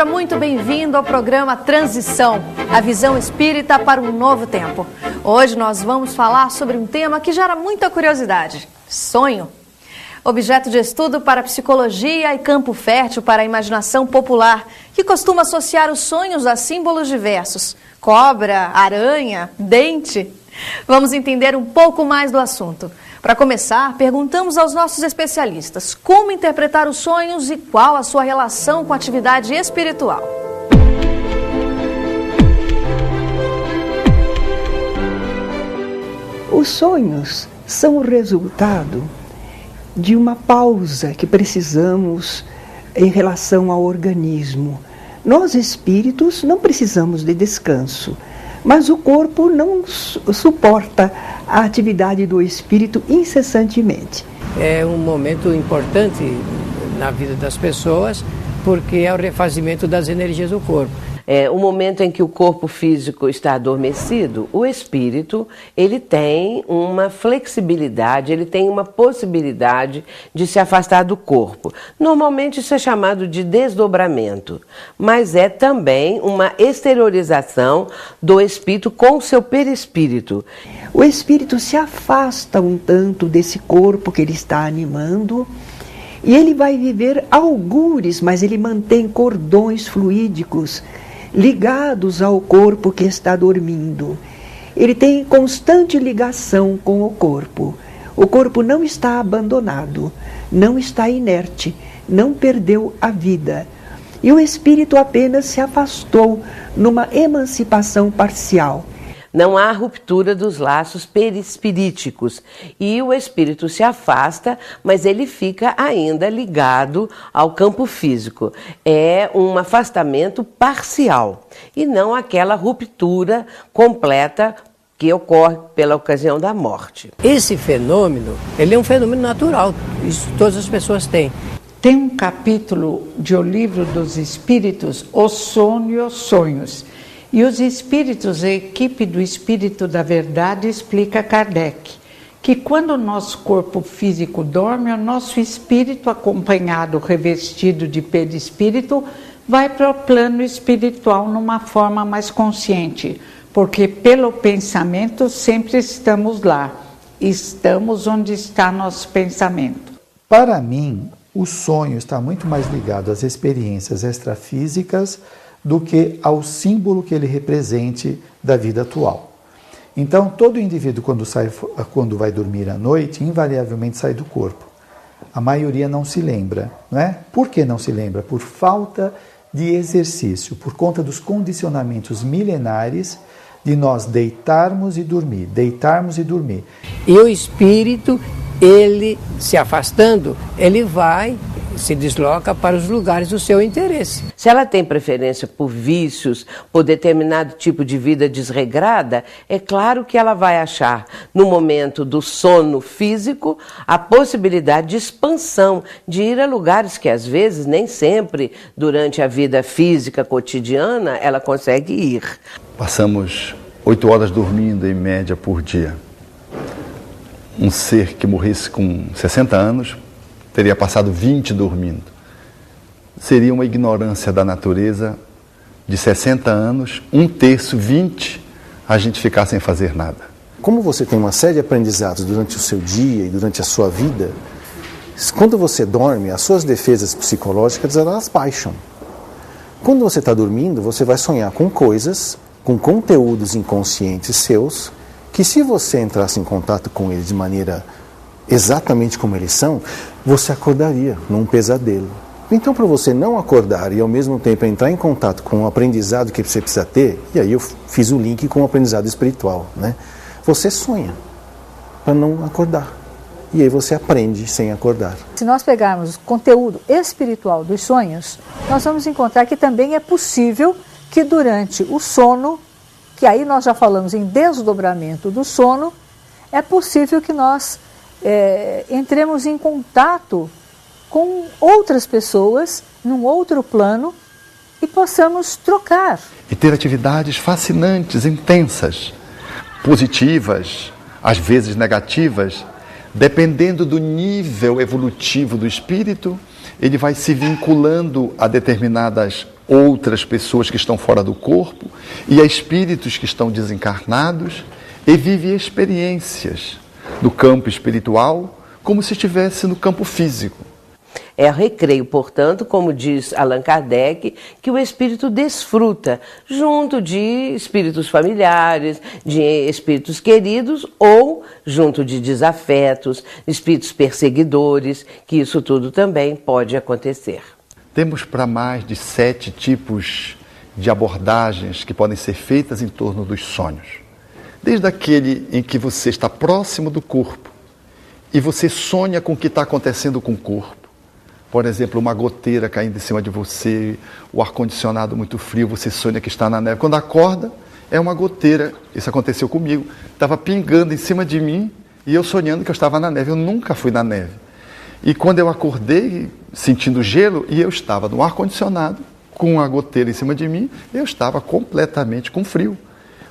Seja muito bem-vindo ao programa Transição, a visão espírita para um novo tempo. Hoje nós vamos falar sobre um tema que gera muita curiosidade: sonho. Objeto de estudo para a psicologia e campo fértil para a imaginação popular, que costuma associar os sonhos a símbolos diversos: cobra, aranha, dente. Vamos entender um pouco mais do assunto. Para começar, perguntamos aos nossos especialistas como interpretar os sonhos e qual a sua relação com a atividade espiritual. Os sonhos são o resultado de uma pausa que precisamos em relação ao organismo. Nós, espíritos, não precisamos de descanso, mas o corpo não suporta a atividade do espírito incessantemente. É um momento importante na vida das pessoas, porque é o refazimento das energias do corpo. É o momento em que o corpo físico está adormecido, o espírito, ele tem uma flexibilidade, ele tem uma possibilidade de se afastar do corpo. Normalmente isso é chamado de desdobramento, mas é também uma exteriorização do espírito com o seu perispírito. O espírito se afasta um tanto desse corpo que ele está animando e ele vai viver algures, mas ele mantém cordões fluídicos ligados ao corpo que está dormindo. Ele tem constante ligação com o corpo. O corpo não está abandonado, não está inerte, não perdeu a vida. E o espírito apenas se afastou numa emancipação parcial. Não há ruptura dos laços perispiríticos e o espírito se afasta, mas ele fica ainda ligado ao campo físico. É um afastamento parcial e não aquela ruptura completa que ocorre pela ocasião da morte. Esse fenômeno, ele é um fenômeno natural, isso todas as pessoas têm. Tem um capítulo de O Livro dos Espíritos, O Sono e os Sonhos. E os espíritos, a equipe do Espírito da Verdade explica a Kardec que quando o nosso corpo físico dorme, o nosso espírito, acompanhado, revestido de perispírito, vai para o plano espiritual numa forma mais consciente, porque pelo pensamento sempre estamos lá, estamos onde está nosso pensamento. Para mim, o sonho está muito mais ligado às experiências extrafísicas do que ao símbolo que ele represente da vida atual. Então, todo indivíduo, quando vai dormir à noite, invariavelmente sai do corpo. A maioria não se lembra, não é? Por que não se lembra? Por falta de exercício, por conta dos condicionamentos milenares de nós deitarmos e dormir, deitarmos e dormir. E o espírito, ele se afastando, ele se desloca para os lugares do seu interesse. Se ela tem preferência por vícios, por determinado tipo de vida desregrada, é claro que ela vai achar, no momento do sono físico, a possibilidade de expansão, de ir a lugares que às vezes, nem sempre, durante a vida física cotidiana, ela consegue ir. Passamos 8 horas dormindo em média por dia. Um ser que morresse com 60 anos teria passado 20 dormindo. Seria uma ignorância da natureza de 60 anos, 1/3, 20, a gente ficar sem fazer nada. Como você tem uma série de aprendizados durante o seu dia e durante a sua vida, quando você dorme, as suas defesas psicológicas elas baixam. Quando você está dormindo, você vai sonhar com coisas, com conteúdos inconscientes seus, que se você entrasse em contato com eles de maneira exatamente como eles são, você acordaria num pesadelo. Então, para você não acordar e ao mesmo tempo entrar em contato com o aprendizado que você precisa ter, e aí eu fiz o link com o aprendizado espiritual, né? Você sonha para não acordar. E aí você aprende sem acordar. Se nós pegarmos o conteúdo espiritual dos sonhos, nós vamos encontrar que também é possível que durante o sono, que aí nós já falamos em desdobramento do sono, é possível que nós entremos em contato com outras pessoas, num outro plano, e possamos trocar. E ter atividades fascinantes, intensas, positivas, às vezes negativas, dependendo do nível evolutivo do espírito, ele vai se vinculando a determinadas outras pessoas que estão fora do corpo e a espíritos que estão desencarnados e vive experiências do campo espiritual como se estivesse no campo físico. É recreio, portanto, como diz Allan Kardec, que o espírito desfruta junto de espíritos familiares, de espíritos queridos ou junto de desafetos, espíritos perseguidores, que isso tudo também pode acontecer. Temos para mais de 7 tipos de abordagens que podem ser feitas em torno dos sonhos. Desde aquele em que você está próximo do corpo e você sonha com o que está acontecendo com o corpo. Por exemplo, uma goteira caindo em cima de você, o ar-condicionado muito frio, você sonha que está na neve. Quando acorda, é uma goteira. Isso aconteceu comigo. Estava pingando em cima de mim e eu sonhando que eu estava na neve. Eu nunca fui na neve. E quando eu acordei, sentindo gelo, e eu estava no ar-condicionado, com a goteira em cima de mim, eu estava completamente com frio.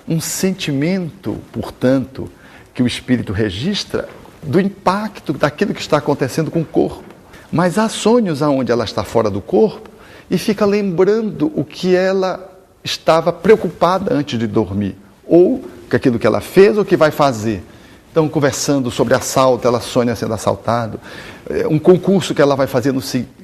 Um sentimento, portanto, que o espírito registra do impacto daquilo que está acontecendo com o corpo. Mas há sonhos onde ela está fora do corpo e fica lembrando o que ela estava preocupada antes de dormir, ou aquilo que ela fez ou que vai fazer. Então, conversando sobre assalto, ela sonha sendo assaltada. Um concurso que ela vai fazer no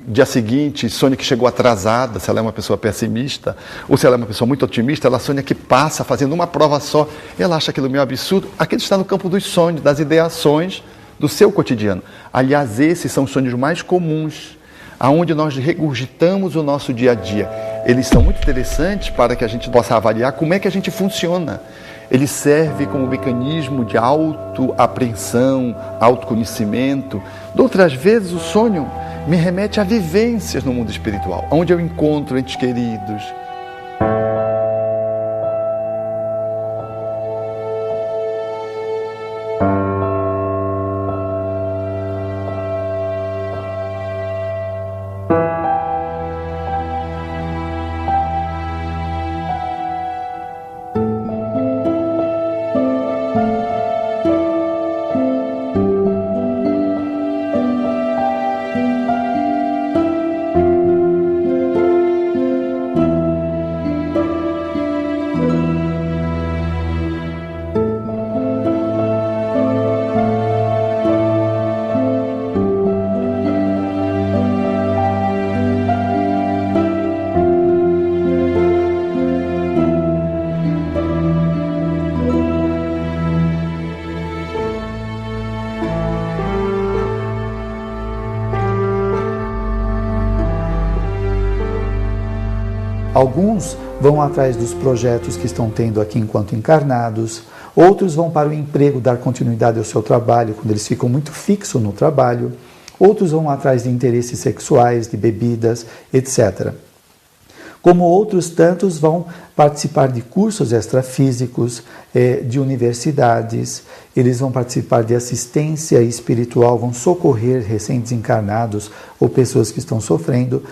dia seguinte, sonha que chegou atrasada, se ela é uma pessoa pessimista, ou se ela é uma pessoa muito otimista, ela sonha que passa fazendo uma prova só. Ela acha aquilo meio absurdo. Aquilo está no campo dos sonhos, das ideações do seu cotidiano. Aliás, esses são os sonhos mais comuns, aonde nós regurgitamos o nosso dia a dia. Eles são muito interessantes para que a gente possa avaliar como é que a gente funciona. Ele serve como mecanismo de autoapreensão, autoconhecimento. De outras vezes, o sonho me remete a vivências no mundo espiritual, onde eu encontro entes queridos. Alguns vão atrás dos projetos que estão tendo aqui enquanto encarnados, outros vão para o emprego, dar continuidade ao seu trabalho, quando eles ficam muito fixos no trabalho, outros vão atrás de interesses sexuais, de bebidas, etc. Como outros tantos vão participar de cursos extrafísicos, de universidades, eles vão participar de assistência espiritual, vão socorrer recém-desencarnados ou pessoas que estão sofrendo.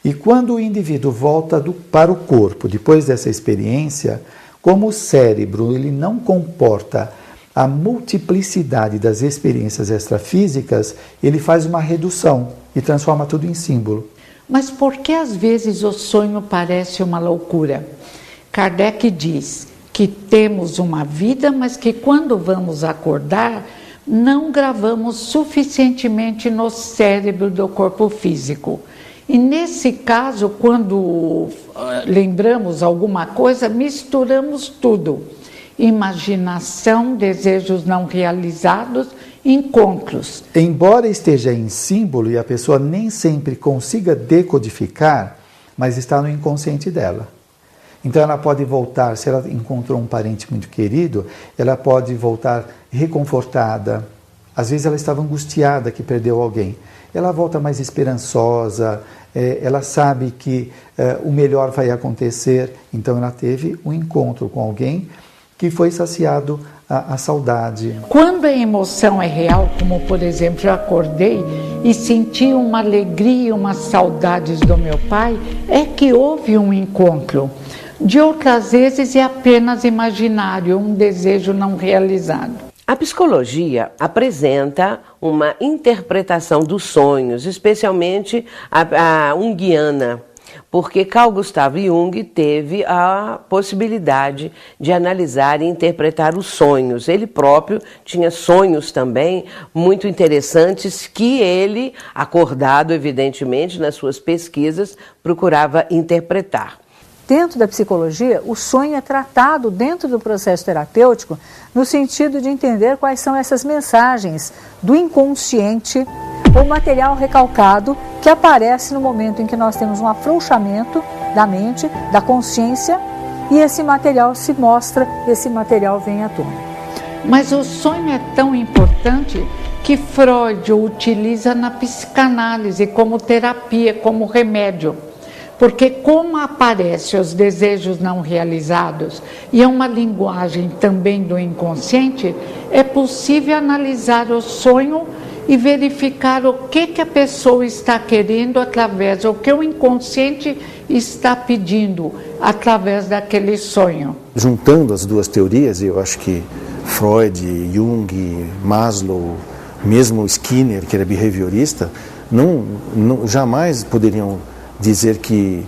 E quando o indivíduo volta para o corpo, depois dessa experiência, como o cérebro ele não comporta a multiplicidade das experiências extrafísicas, ele faz uma redução e transforma tudo em símbolo. Mas por que às vezes o sonho parece uma loucura? Kardec diz que temos uma vida, mas que quando vamos acordar, não gravamos suficientemente no cérebro do corpo físico. E nesse caso, quando lembramos alguma coisa, misturamos tudo. Imaginação, desejos não realizados, encontros. Embora esteja em símbolo e a pessoa nem sempre consiga decodificar, mas está no inconsciente dela. Então ela pode voltar, se ela encontrou um parente muito querido, ela pode voltar reconfortada. Às vezes ela estava angustiada que perdeu alguém. Ela volta mais esperançosa, ela sabe que o melhor vai acontecer. Então ela teve um encontro com alguém que foi saciado a saudade. Quando a emoção é real, como por exemplo, eu acordei e senti uma alegria, umas saudades do meu pai, é que houve um encontro. De outras vezes é apenas imaginário, um desejo não realizado. A psicologia apresenta uma interpretação dos sonhos, especialmente a junguiana, porque Carl Gustav Jung teve a possibilidade de analisar e interpretar os sonhos. Ele próprio tinha sonhos também muito interessantes que ele, acordado evidentemente nas suas pesquisas, procurava interpretar. Dentro da psicologia, o sonho é tratado dentro do processo terapêutico no sentido de entender quais são essas mensagens do inconsciente ou material recalcado que aparece no momento em que nós temos um afrouxamento da mente, da consciência, e esse material se mostra, esse material vem à tona. Mas o sonho é tão importante que Freud o utiliza na psicanálise como terapia, como remédio. Porque como aparecem os desejos não realizados e é uma linguagem também do inconsciente, é possível analisar o sonho e verificar o que a pessoa está querendo através, o que o inconsciente está pedindo através daquele sonho. Juntando as duas teorias, eu acho que Freud, Jung, Maslow, mesmo Skinner, que era behaviorista, jamais poderiam dizer que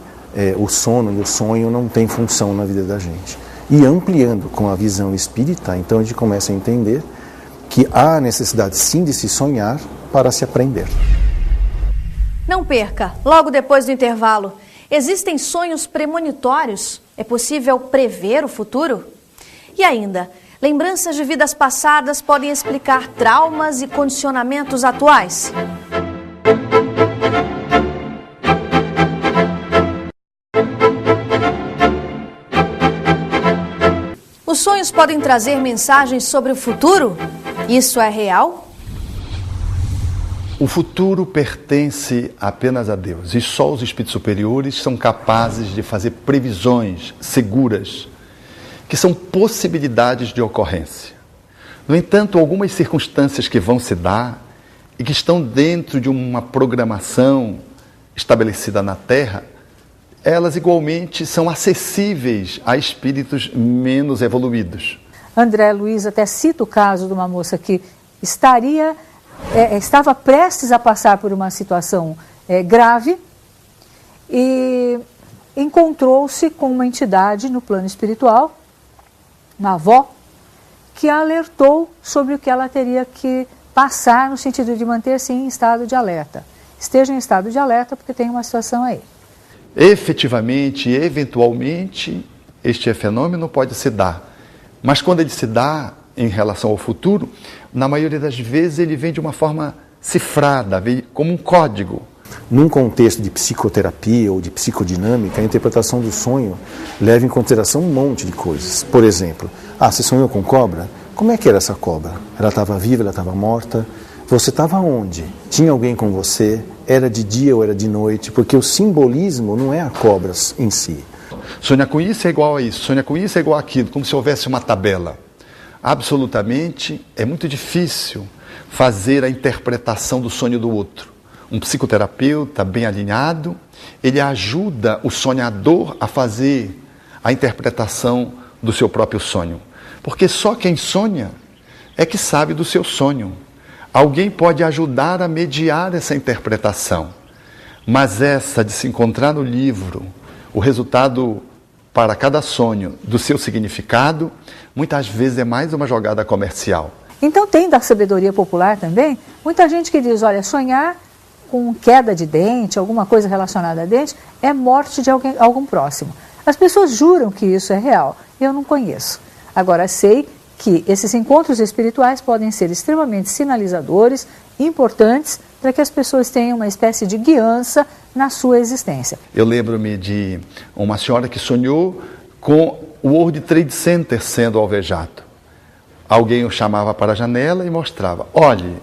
o sono e o sonho não têm função na vida da gente. E ampliando com a visão espírita, então a gente começa a entender que há necessidade sim de se sonhar para se aprender. Não perca, logo depois do intervalo, existem sonhos premonitórios? É possível prever o futuro? E ainda, lembranças de vidas passadas podem explicar traumas e condicionamentos atuais? Os sonhos podem trazer mensagens sobre o futuro? Isso é real? O futuro pertence apenas a Deus e só os espíritos superiores são capazes de fazer previsões seguras, que são possibilidades de ocorrência. No entanto, algumas circunstâncias que vão se dar e que estão dentro de uma programação estabelecida na Terra, elas igualmente são acessíveis a espíritos menos evoluídos. André Luiz até cita o caso de uma moça que estava prestes a passar por uma situação grave e encontrou-se com uma entidade no plano espiritual, uma avó, que a alertou sobre o que ela teria que passar no sentido de manter-se em estado de alerta. Esteja em estado de alerta porque tem uma situação aí. Efetivamente, eventualmente, este fenômeno pode se dar. Mas quando ele se dá em relação ao futuro, na maioria das vezes ele vem de uma forma cifrada, vem como um código. Num contexto de psicoterapia ou de psicodinâmica, a interpretação do sonho leva em consideração um monte de coisas. Por exemplo, você sonhou com cobra? Como é que era essa cobra? Ela estava viva, ela estava morta? Você estava onde? Tinha alguém com você? Era de dia ou era de noite? Porque o simbolismo não é a cobra em si. Sonhar com isso é igual a isso, sonhar com isso é igual àquilo, como se houvesse uma tabela. Absolutamente, é muito difícil fazer a interpretação do sonho do outro. Um psicoterapeuta bem alinhado, ele ajuda o sonhador a fazer a interpretação do seu próprio sonho. Porque só quem sonha é que sabe do seu sonho. Alguém pode ajudar a mediar essa interpretação. Mas essa de se encontrar no livro, o resultado para cada sonho do seu significado, muitas vezes é mais uma jogada comercial. Então tem da sabedoria popular também, muita gente que diz, olha, sonhar com queda de dente, alguma coisa relacionada a dente, é morte de algum próximo. As pessoas juram que isso é real, eu não conheço. Agora sei que esses encontros espirituais podem ser extremamente sinalizadores, importantes, para que as pessoas tenham uma espécie de guiança na sua existência. Eu lembro-me de uma senhora que sonhou com o World Trade Center sendo alvejado. Alguém o chamava para a janela e mostrava, olhe,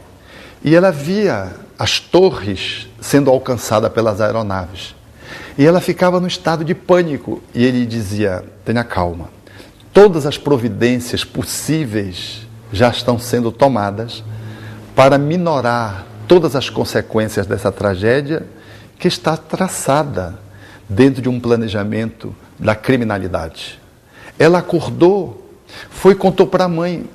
e ela via as torres sendo alcançadas pelas aeronaves. E ela ficava no estado de pânico, e ele dizia, tenha calma, todas as providências possíveis já estão sendo tomadas para minorar todas as consequências dessa tragédia que está traçada dentro de um planejamento da criminalidade. Ela acordou, foi e contou para a mãe,